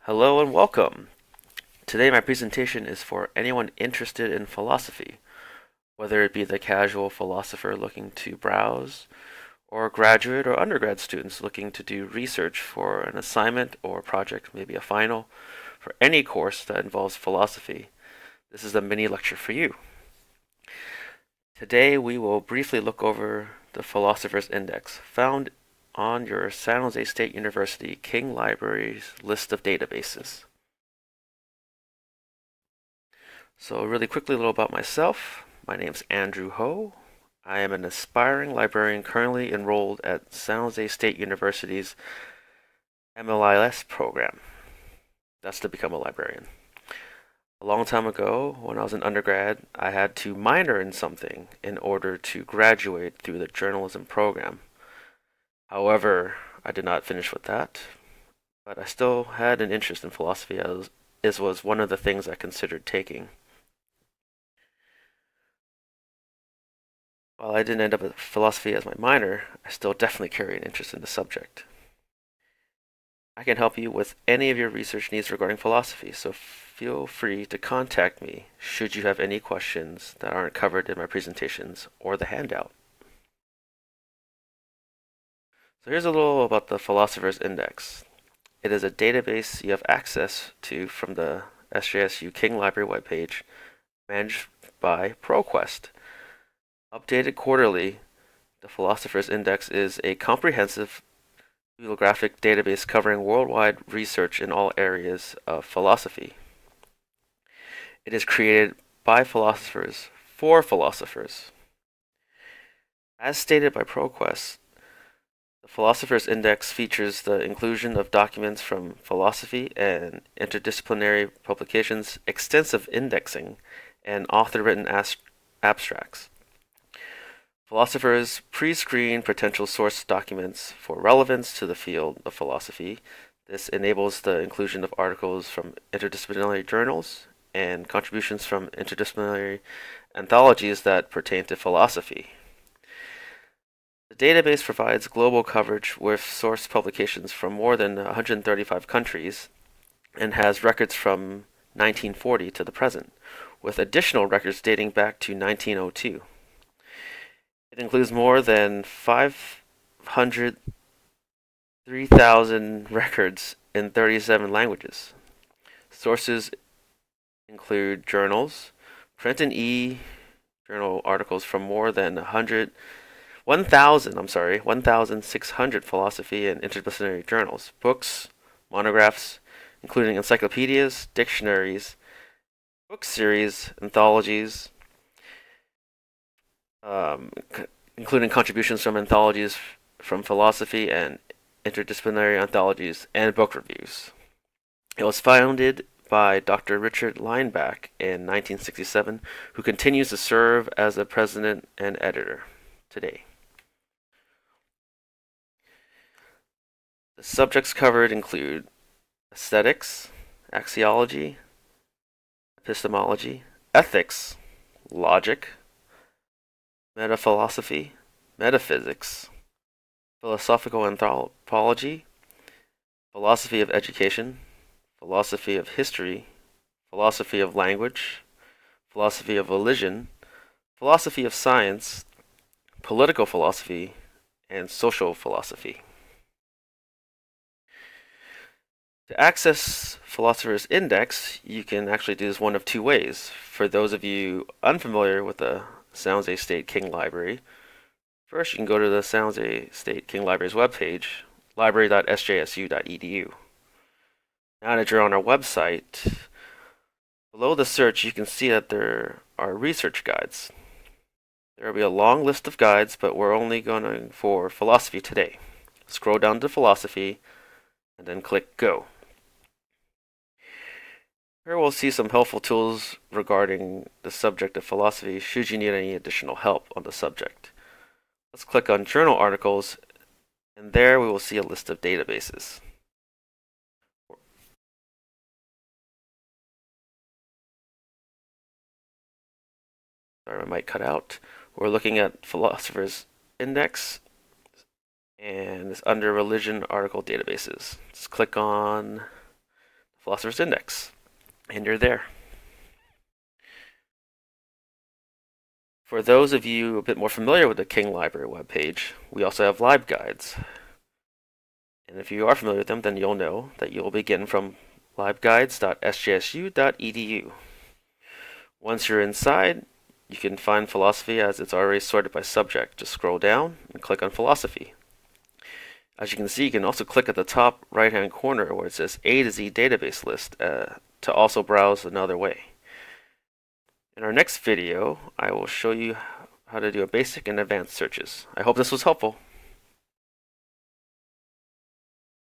Hello and welcome. Today my presentation is for anyone interested in philosophy, whether it be the casual philosopher looking to browse, or graduate or undergrad students looking to do research for an assignment or project, maybe a final, for any course that involves philosophy. This is a mini lecture for you. Today we will briefly look over the Philosophers Index, found on your San Jose State University King Library's list of databases. So really quickly, a little about myself. My name's Andrew Ho. I am an aspiring librarian currently enrolled at San Jose State University's MLIS program. That's to become a librarian. A long time ago, when I was an undergrad, I had to minor in something in order to graduate through the journalism program. However, I did not finish with that, but I still had an interest in philosophy as was one of the things I considered taking. While I didn't end up with philosophy as my minor, I still definitely carry an interest in the subject. I can help you with any of your research needs regarding philosophy, so feel free to contact me should you have any questions that aren't covered in my presentations or the handout. So here's a little about the Philosophers Index. It is a database you have access to from the SJSU King Library webpage, managed by ProQuest. Updated quarterly, the Philosopher's Index is a comprehensive bibliographic database covering worldwide research in all areas of philosophy. It is created by philosophers for philosophers. As stated by ProQuest, the Philosopher's Index features the inclusion of documents from philosophy and interdisciplinary publications, extensive indexing, and author-written abstracts. Philosophers pre-screen potential source documents for relevance to the field of philosophy. This enables the inclusion of articles from interdisciplinary journals and contributions from interdisciplinary anthologies that pertain to philosophy. The database provides global coverage with source publications from more than 135 countries and has records from 1940 to the present, with additional records dating back to 1902. It includes more than 503,000 records in 37 languages. Sources include journals, print and e-journal articles from more than 1,600 philosophy and interdisciplinary journals, books, monographs, including encyclopedias, dictionaries, book series, anthologies, including contributions from anthologies from philosophy and interdisciplinary anthologies, and book reviews. It was founded by Dr. Richard Lineback in 1967, who continues to serve as the president and editor today. The subjects covered include aesthetics, axiology, epistemology, ethics, logic, metaphilosophy, metaphysics, philosophical anthropology, philosophy of education, philosophy of history, philosophy of language, philosophy of religion, philosophy of science, political philosophy, and social philosophy. To access Philosopher's Index, you can actually do this one of two ways. For those of you unfamiliar with the San Jose State King Library, first you can go to the San Jose State King Library's webpage, library.sjsu.edu. Now that you're on our website, below the search you can see that there are research guides. There will be a long list of guides, but we're only going for philosophy today. Scroll down to philosophy and then click Go. Here we'll see some helpful tools regarding the subject of philosophy should you need any additional help on the subject. Let's click on Journal Articles, and there we will see a list of databases. Sorry, my mic cut out. We're looking at Philosopher's Index, and it's under Religion Article Databases. Just click on Philosophers Index, and you're there. For those of you a bit more familiar with the King Library webpage, we also have LibGuides. And if you are familiar with them, then you'll know that you'll begin from libguides.sjsu.edu. Once you're inside, you can find philosophy as it's already sorted by subject. Just scroll down and click on philosophy. As you can see, you can also click at the top right-hand corner where it says A to Z database list to also browse another way. In our next video, I will show you how to do a basic and advanced searches. I hope this was helpful.